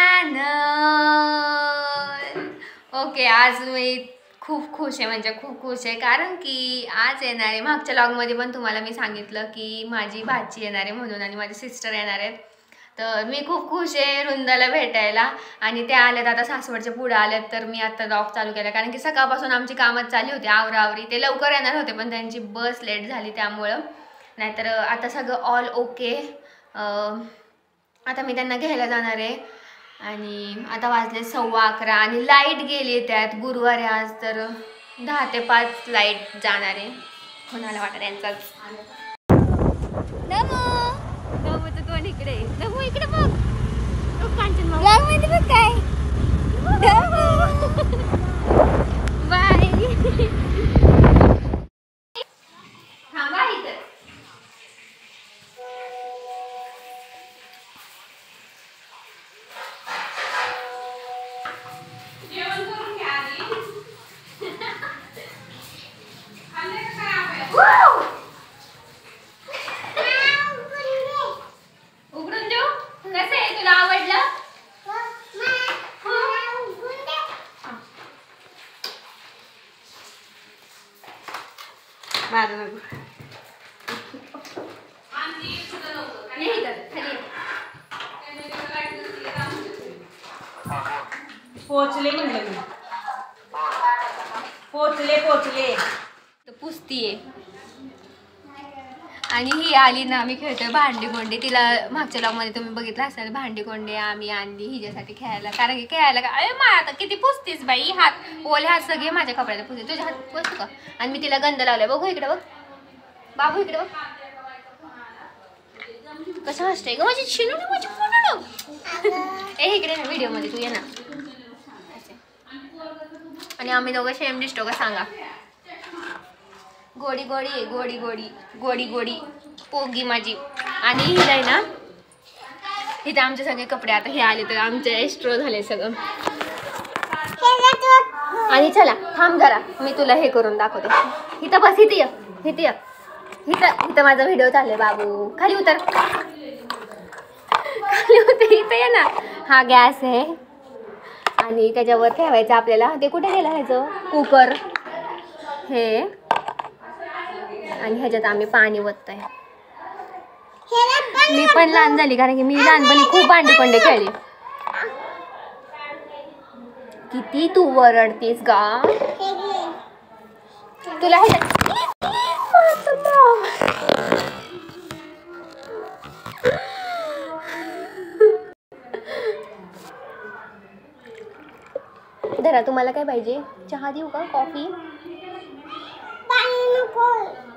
Channel. Okay, आज मी खूप खुश आहे, म्हणजे खूप खुश आहे, कारण की आज येणार आहे. मागच्या व्लॉगमध्ये पण तुम्हाला मी सांगितलं की माझी भाची येणार आहे म्हणून, आणि माझी सिस्टर येणार आहेत. तर मी खूप खुश आहे वृंदाला भेटायला, आणि ते आल्यात आता सासवडच्या पुढे आल्यात. तर मी आता व्लॉग चालू केला, कारण की सकाळपासून आमची कामच चालली होती आवरावरी. ते लवकर येणार होते पण त्यांची बस लेट झाली त्यामुळं, नाहीतर आता सगळं ऑल ओके. आता मी त्यांना घ्यायला जाणार आहे, आणि आता वाजले 11:15 आणि लाईट गेली. त्यात गुरुवार आहे आज, तर 10 ते 5 लाईट जाणार आहे. कोणाला वाटत यांचाच नमो नमोचं तोंड इकडे, नमो इकडे बघ. कांचन मध्ये बघ काय बाय. थांबा इथं. उघडून देऊ? कसं आहे, तुला आवडलं? पोचले म्हणलं मी. पोचले तर पुसतीये. आणि ही आली ना, आम्ही खेळतोय भांडी कोंडी. तिला मागच्या लॉगमध्ये तुम्ही बघितलं असेल, भांडी कोंडी आम्ही आणली हिच्यासाठी खेळायला, कारण की खेळायला का अरे मा आता किती पुसतीस बाई, हात ओले हात सगळे माझ्या कपड्याला पुसते. तुझ्या हात पुसतो का? आणि मी तिला गंध लावलाय. बघू इकडे बघ बाबू, इकडे बघ कसं हसतंय ग माझी शिनू ना, माझी ए इकडे ना व्हिडिओ मध्ये, तू ये ना. आणि आम्ही दोघं सेम दिसतो का सांगा? गोडी गोडी आहे, गोडी गोडी गोडी गोडी पोगी माझी. आणि हिला आहे ना, इथे आमचे सगळे कपडे आता हे आले तर आमचे एस्ट्रो झाले सगळं. आणि चला थांब जरा, मी तुला हे करून दाखवते. इथं बस, इथे ये, इथे ये, इथं माझा व्हिडिओ चालले. बाबू खाली उतर, खाली उतर, इथं ये ना. हा गॅस आहे आणि त्याच्यावर ठेवायचं आपल्याला. ते कुठे गेलं ह्याचं कुकर हे, आणि ह्याच्यात आम्ही पाणी ओततोय. मी पण लहान झाली, कारण की मी लहानपणी खूप भांडीकोंडे खेळली. किती तू वरडतीस गा, तुला धरा. तुम्हाला काय पाहिजे? चहा देऊ का, कॉफी?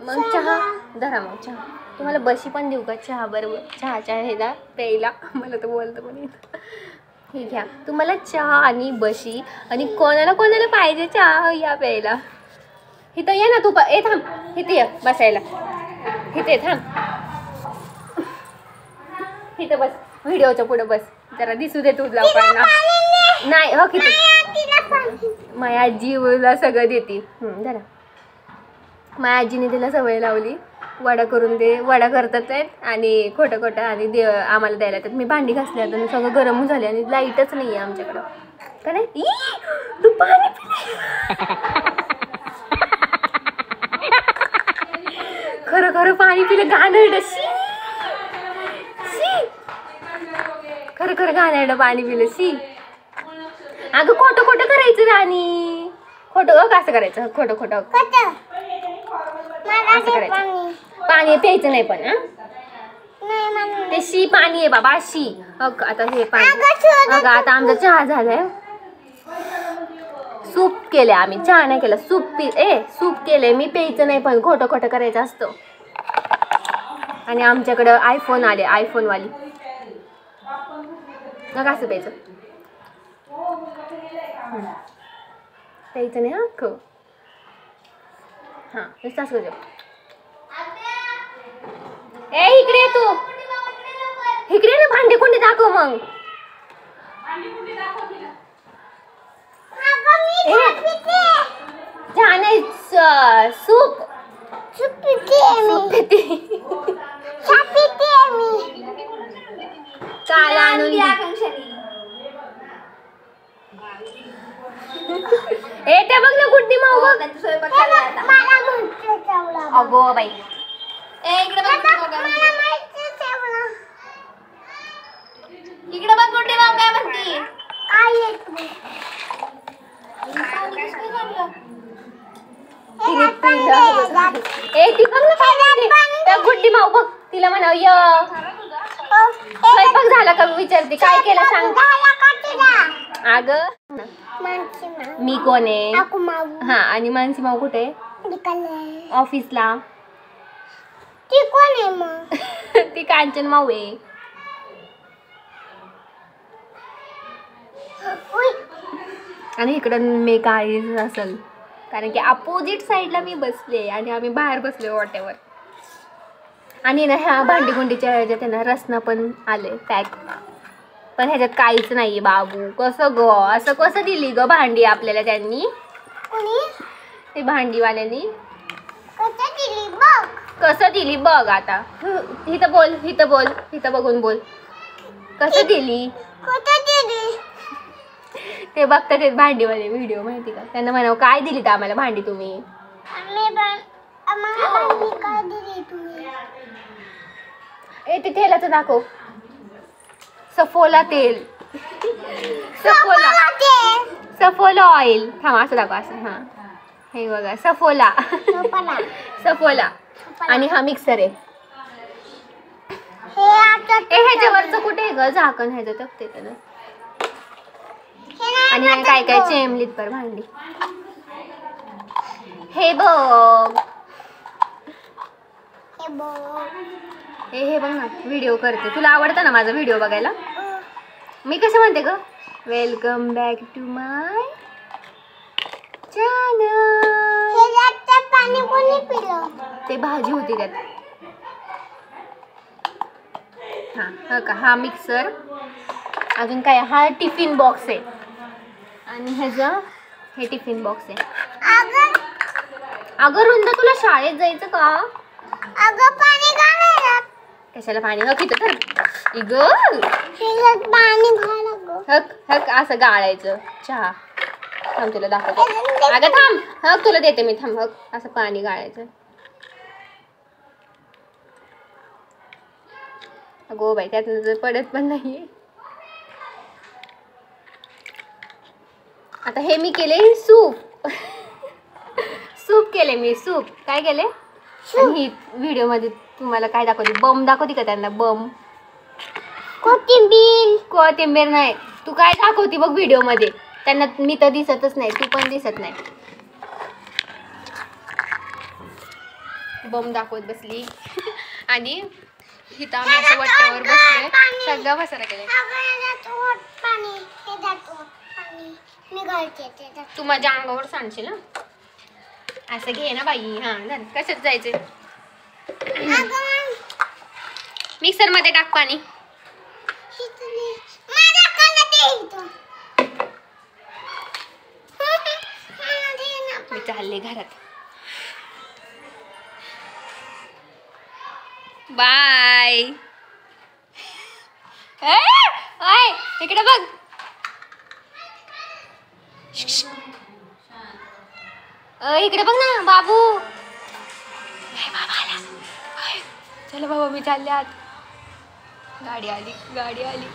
मग चहा धरा, मग चहा. तुम्हाला बशी पण देऊ का चहा बरोबर? चहाच्या ह्याला प्यायला मला तर बोलतं पण येतं. हे घ्या, तुम्हाला चहा आणि बशी. आणि कोणाला कोणाला पाहिजे चहा या प्यायला? इथं ये ना तू, ए थांब, इथे ये बसायला, इथे थांब, इथं बस, व्हिडिओच्या पुढे बस, जरा दिसू दे तू लोकांना. नाही हो, किती माझ्या आजीला सगळं देते. जरा माझ्या आजीने तिला सवय लावली, वडा करून दे, वडा करतात आहेत आणि खोटं खोटं आणि आम्हाला द्यायला येतात. मी भांडी घासली आता, सगळं गरम झाले आणि लाईटच नाही आहे आमच्याकडं. का नाही? तू पाणी खरं खरं पाणी पिलं घाणेरडं. खरं खरं घाणेरडं पाणी पिलं. अगं खोटं खोटं करायचं राणी, खोटं कसं करायचं? खोटं खोटं असं करायचं. पाणी प्यायचं नाही पण ते शी पाणी आहे बाबा, शी. आता हे पाणी बघा. आता आमचा चहा झालाय, सूप केले आम्ही, चहा नाही केला, सूप केले. मी प्यायचं नाही पण खोटं खोटं करायचं असतं. आणि आमच्याकडं आयफोन आले, आयफोन वाली. नका असं प्यायचं, प्यायचं नाही हा. हां नुसतं असं करतो. ए इकडे तू, इकडे ना, भांडी कोणी दाखव मग. चहा नाही, सूप काल आणून ए ते बघ ना गुड्डी माऊ बघ. अगो बाई इकडे बघ गुड्डी माऊ काय म्हणती. ए ती बघ ना काय म्हणते गुड्डी माऊ बघ. तिला म्हणाव य स्वयंपाक झाला का विचारते. काय केलं सांग. अगं मी कोण आहे. हा आणि मानसी माऊ कुठे. ऑफिसला. ती कोण आहे मग. ती कांचन माऊ आहे. आणि इकडं मी काळीच असेल कारण की अपोजिट साईडला मी बसले आणि आम्ही बाहेर बसले वाट्यावर. आणि ना ह्या भांडी गुंडीच्या ह्याच्यात ना रसना पण आले पॅक. पण ह्याच्यात काहीच नाहीये बाबू. कसं ग असं कसं दिली ग भांडी आपल्याला त्यांनी. ते भांडीवाल्यांनी कसं दिली बघ. आता इथं बोल इथं बोल इथं बघून बोल. कसं दिली ते बघतात ते भांडीवाले व्हिडिओ माहिती का. त्यांना म्हणावं काय दिली तर आम्हाला भांडी तुम्ही. ए ते तेलाचं दाखव. सफोला तेल. सफोला ऑइल. थांब असं दाखव असं. हा हे बघा सफोला. सफोला. आणि हा मिक्सर आहे. ह्याच्यावरचं कुठे ग झाकण ह्याचं तपते ना. आणि काय काय चेमलीत पर भांडी. हे बघ हे बघ ना व्हिडिओ करते. तुला आवडतं ना माझा व्हिडिओ बघायला. मी कसं म्हणते ग. Welcome back to my channel. पाणी कोणी पिलं. ते भाजी होती त्यात. हा का हा मिक्सर. अजून काय हा टिफिन बॉक्स आहे. आणि ह्याचं हे टिफिन बॉक्स आहे. अगं रुंदा तुला शाळेत जायचं का. अगं पाणी का नाही. कशाला पाणी. हक इथं तर पाणी घाल. हक हक असं गाळायचं चहा. थांब तुला दाखवते. अगं थांब हक तुला देते मी. थांब हक असं पाणी गाळायचं. अगो बाई त्यात पडत पण नाही. आता हे मी केले सूप. सूप केले मी सूप. काय केले. ही व्हिडिओ मध्ये तुम्हाला काय दाखवते. बम दाखवते का त्यांना. बम कोथिंबीर नाही. तू काय दाखवते बघ व्हिडिओ मध्ये. त्यांना मी तर दिसतच नाही. तू पण दिसत नाही. बम दाखवत बसली. आणि इथं आम्ही असं वट्ट्यावर बसलोय. सगळं पसारा केलाय. तू माझ्या अंगावर सांडशील ना. असं घे ना बाई. हा कशात जायचंय. मिक्सर मध्ये टाक पाणी. मी चालले घरात. बाय. इकडे बघ. इकडे बघ ना बाबू. चला बाबा मी चालले आत. गाडी आली गाडी आली.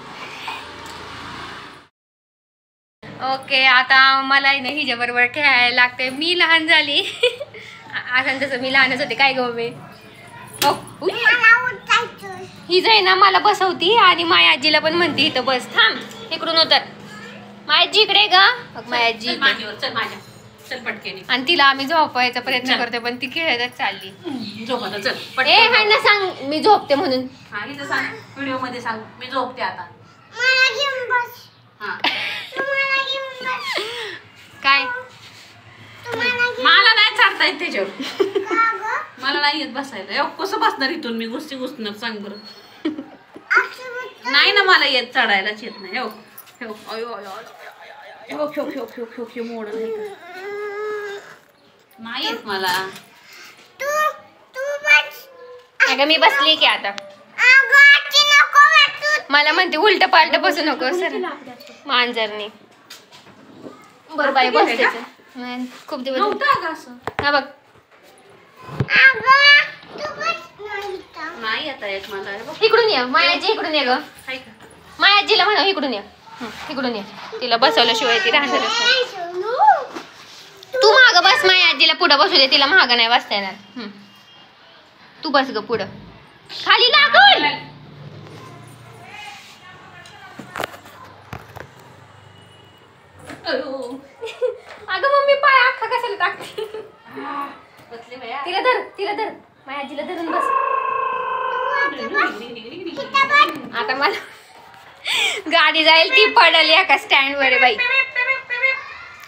ओके आता मला ना हिच्या बरोबर खेळायला लागते. मी लहान झाली. असं तसं मी लहानच होते. काय गं मी ही जाई ना मला बसवती. आणि माझ्या आजीला पण म्हणते इथं बस. थांब इकडून उतर. माझी आजी इकडे ग. माझी आजी चल माझ्या चल पटकेने. आणि तिला आम्ही झोपायचा प्रयत्न करते पण ती खेळतच चालली. झोपा चल. ए हाय ना सांग मी झोपते म्हणून. हा इथं सांग व्हिडिओ मध्ये सांग मी झोपते आता. हा काय मला नाही चढता येत त्याच्यावर. मला नाही येत बसायला. कसं बसणार इथून मी. गुस्ती घुसणार सांग बरं. नाही ना मला येत चढायलाच येत नाही. मोड नाही येत मला. अगं मी बसली की आता. मला म्हणते उलट पालट बसू नको सर मांजरने. बरं बाई आता बस गेले का? त्याचं. खूप दिवस नव्हतं अगं असं. हा बघ नाही आता येत मला. हे बघ. इकडून ये मायाजी इकडून ये ग हाय का? मायाजीला म्हणा इकडून ये इकडून ये तिला बसवल्याशिवाय ती राहणारच नाही. तू माग बस मायाजीला पुढं बसू दे तिला महाग नाही बसता येणार. तू बस ग पुढं खाली लागून. अगं मम्मी पाय अख्खा कशाला टाकते. बसले बाया. तिला धर मायाजीला धरून बस. आता मला गाडी जाईल ती पडली एका स्टँड वर बाई.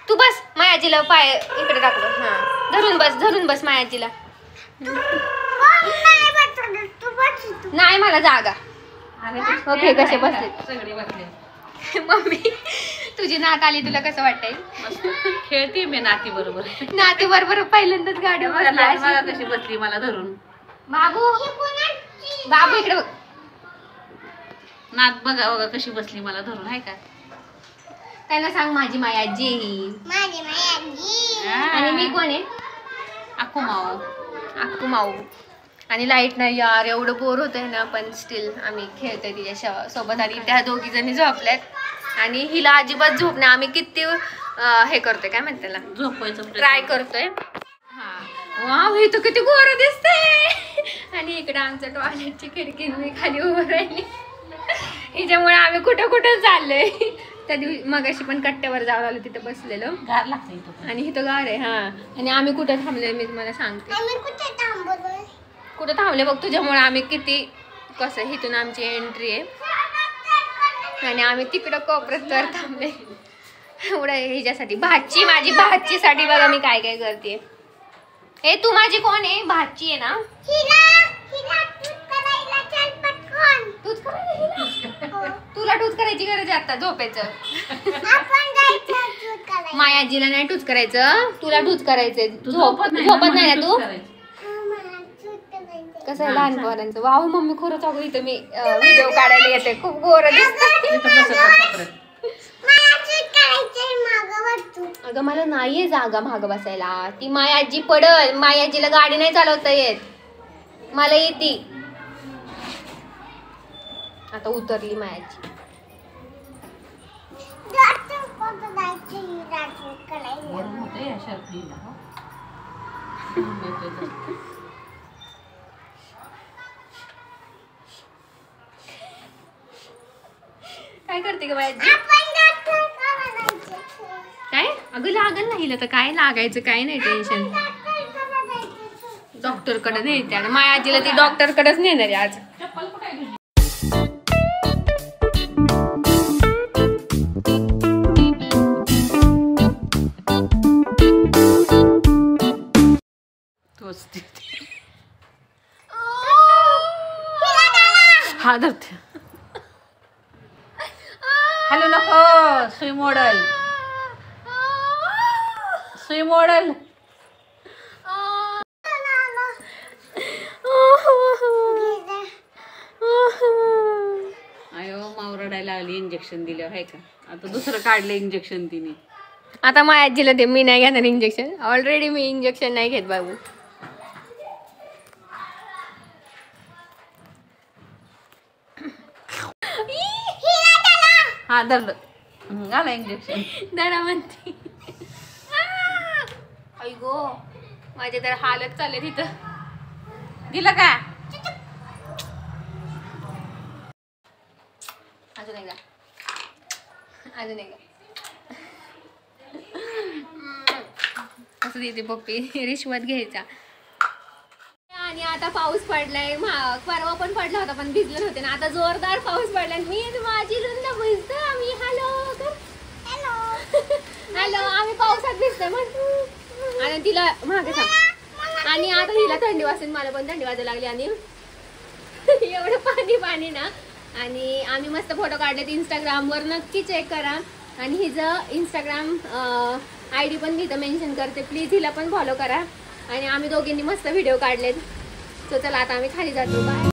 तू बस मायाजीला पाय इकडे टाकलो. हा धरून बस मायाजीला. नाही मला जागा. ओके कसे बसले सगळे बसले. मम्मी तुझी नात आली तुला कसं वाटतंय. मस्त खेळते मी नाती बरोबर. नाती बरोबर पहिल्यांदाच गाडी बसली अशी. कशी बसली मला धरून. बाबू इकडे बघ. नात बघा बघा कशी बसली मला धरून. आहे का? त्यांना सांग माझी मायाजी आणि मी कोण आहे. अक्कू माऊ. अक्कू माऊ. आणि लाईट नाही यार एवढं बोर होतंय ना पण स्टील आम्ही खेळतोय तिच्या सोबत. आणि त्या दोघी जणी झोपल्यात आणि हिला अजिबात झोप नाही. आम्ही किती हे करतोय काय म्हणते त्याला झोपायचं ट्राय करतोय. हा वाव हे तर किती गोर दिसतंय. आणि इकडे आमचं टॉयलेटची खिडकी मी खाली उभं राहिली. हिच्यामुळे आम्ही कुठं चाललोय. त्या दिवशी मगाशी पण कट्ट्यावर जावं लागलं तिथं बसलेलो. गार लागतं इथं. आणि इथं गार आहे. हा आणि आम्ही कुठं थांबलोय मी तुम्हाला सांगते. कुठं थांबले बघ तुझ्यामुळे. आम्ही किती कसं इथून आमची एंट्री आहे आणि आम्ही तिकडं कोपऱ्यात तर थांबले. एवढं हिच्यासाठी माझी भाचीसाठी बघा मी काय काय करते. ए तू माझी कोण आहे. भाची आहे ना. टूच करायला तुला टूच करायची गरज आहे आता झोपेचं. मायाजीला नाही टूच करायचं तुला टूच करायचंय. झोपत नाही ना तू. कसं आहे लहान पोरांचं. वाव मम्मी खरंच अगं इथं मी व्हिडिओ काढायला येते. खूप गोर दिसत. अगं मला नाहीये जागा माग बसायला. ती मायाजी पडल. मायाजीला गाडी नाही चालवता येत. मला येते. आता उतरली मायाजी. काय करते ग मायाजी. काय अगं लागल ना हिला तर काय लागायचं काय नाही टेन्शन. डॉक्टर कडे नेते आणि मायाजीला ती डॉक्टर कडेच नेणार आहे आज. हा धरते. हॅलो नको सुई मॉडल. अयो माव रडायला लागली. इंजेक्शन दिलं आहे का. आता दुसरं काढलं इंजेक्शन तिने. आता मायाजीला दे. मी नाही घेणार इंजेक्शन. ऑलरेडी मी इंजेक्शन नाही घेत बाबू. हा धरलं घाला इंजेक्शन. दरा म्हणते. आई गो माझे तर हालत चालले तिथं. दिलं का. अजून एकदा असं देते पप्पी. रिश्वत घ्यायचा. आणि आता पाऊस पडलाय. परवा पण पडला होता पण भिजले होते ना. आता जोरदार पाऊस पडलाय. मी माझी रुंदा भिजतो. आम्ही हॅलो आम्ही पावसात भिजतोय मग. आणि तिला मागे सांग. आणि आता हिला थंडी वाजते. मला पण थंडी वाजायला लागली. आणि एवढं पाणी ना. आणि आम्ही मस्त फोटो काढलेत इंस्टाग्रामवर. नक्की चेक करा. आणि हिचं इंस्टाग्राम ID पण मी इथं मेन्शन करते. प्लीज हिला पण फॉलो करा. आणि आम्ही दोघींनी मस्त व्हिडिओ काढलेत. सो चला आता आम्ही खाली जातो. बाय.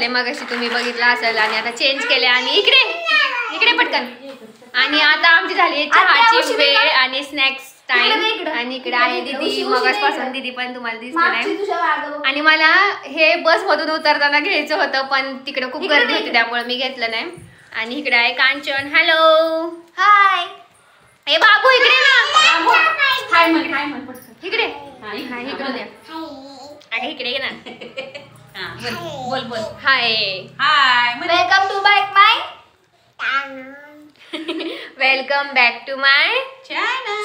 झाले मगाशी तुम्ही बघितलं असेल आणि आता चेंज केले आणि इकडे पटकन आणि आता आमची झाली चहाची वेळ आणि स्नॅक्स टाइम आणि इकडे आहे दीदी मगासपासून दीदी पण तुम्हाला दिसली नाही आणि मला हे बस मधून उतरताना घ्यायचं होतं पण तिकडे खूप गर्दी होती त्यामुळे मी घेतलं नाही आणि इकडे आहे कांचन हॅलो हाय ए बाबू इकडे ना हाय म्हण इकडे इकडे ना बोल hi hi welcome to back my welcome back to my channel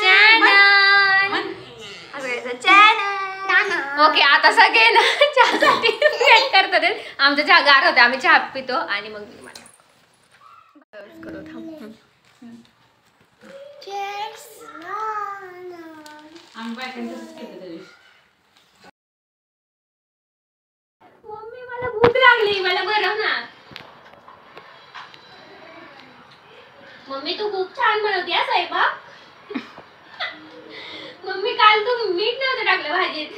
channel okay आता सगळे ना चहासाठी वेट करतात आमचा चहा गार होता आम्ही चहा पितो आणि मग मी करू थांब मम्मी मला भूक लागली मला बरं ना मम्मी तू खूप छान बनवते हा स्वयंपाक मम्मी काल तू मीठ नव्हतं टाकलं भाजीत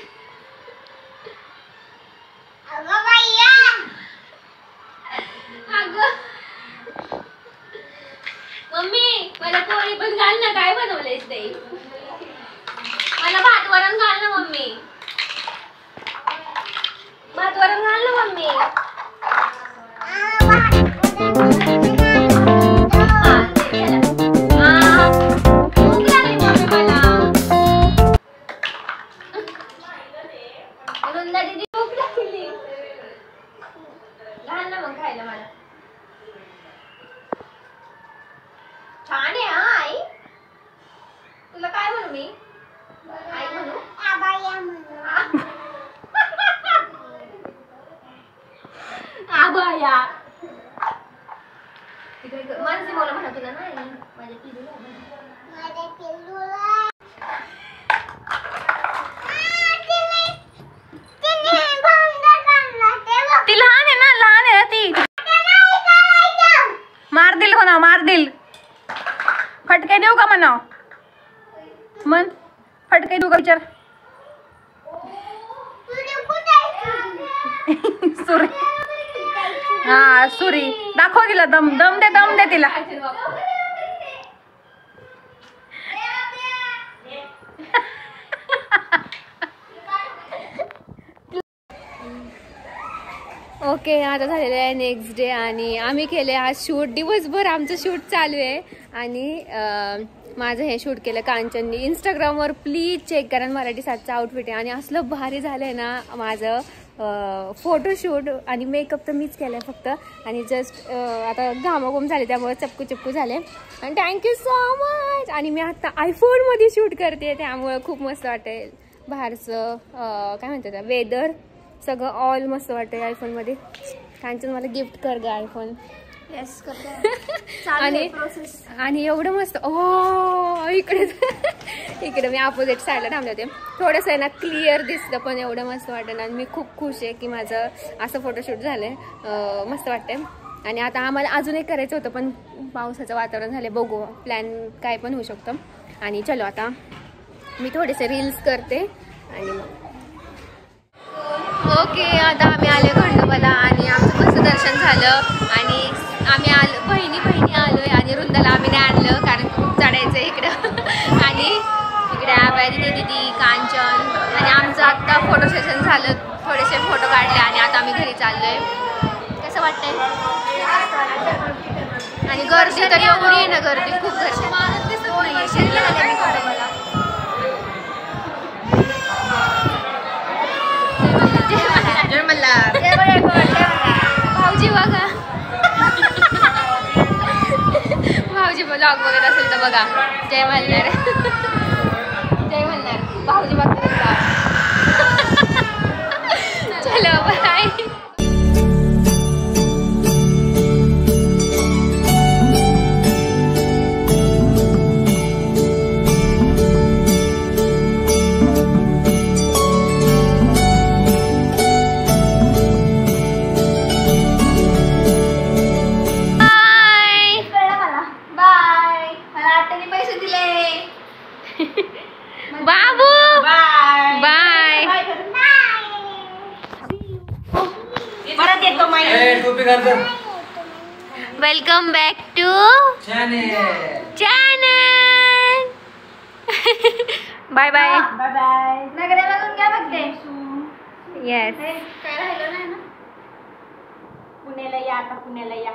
अगं मम्मी मला पोळी पण घाल ना काय बनवलंयस ते मला भात वरण घाल ना मम्मी भात वरण घाल ना मम्मी छान आहे हा आई तुला काय म्हणू मी आई म्हणू आबाया मानसी मला म्हणा तुला नाही माझ्या ती लहान आहे ना लहान आहे ती मार दिल हो ना मार दिल फटके देऊ का म्हणा मन फटके देऊ का विचार सुरी हा सुरी दाखव तिला दम दम दे तिला ओके आता झालेलं आहे नेक्स्ट डे आणि आम्ही केले आज शूट दिवसभर आमचं शूट चालू आहे आणि माझं हे शूट केलं कांचननी इंस्टाग्रामवर प्लीज चेक करा मराठी साजचं आउटफिट आहे आणि असलं भारी झालं आहे ना माझं फोटोशूट आणि मेकअप तर मीच केलं आहे फक्त आणि जस्ट आता घामाघूम झाले त्यामुळे चपकू झाले आणि थँक्यू सो मच आणि मी आता आयफोनमध्ये शूट करते त्यामुळे खूप मस्त वाटेल बाहेरचं काय म्हणतात वेदर सगळं ऑल मस्त वाटतं आयफोनमध्ये कांचन मला गिफ्ट कर ग आयफोन येस आणि एवढं मस्त इकडे मी अपोजिट साईडला थांबले होते थोडंसं आहे ना क्लिअर दिसतं पण एवढं मस्त वाटतं आणि मी खूप खुश आहे की माझं असं फोटोशूट झालंय मस्त वाटतंय आणि आता आम्हाला अजून एक करायचं होतं पण पावसाचं वातावरण झालं बघू प्लॅन काय पण होऊ शकतं आणि चलो आता मी थोडेसे रील्स करते आणि मग ओके आता आम्ही आले खंडोबाला आणि आमचं मस्त दर्शन झालं आणि आम्ही बहिणी आलोय आणि वृंदाला आम्ही नाही आणलं कारण खूप चढायचं इकडं आणि इकडे आबाई दीदी कांचन आणि आमचं आत्ता फोटो सेशन झालं थोडेसे फोटो काढले आणि आता आम्ही घरी चाललोय कसं वाटतंय आणि गर्दी तर एवढी आहे ना गर्दी खूप गर्दी भाऊजी बघा भाऊजी ब्लॉग बघत असेल तर बघा जय मल्हार भाऊजी बघतात चलो बाय बाबू welcome back to channel. Bye bye. Bye bye. नगरे बघून घ्या बघते. येस. काय राहिलं नाही ना. पुण्याला या आता, पुण्याला या.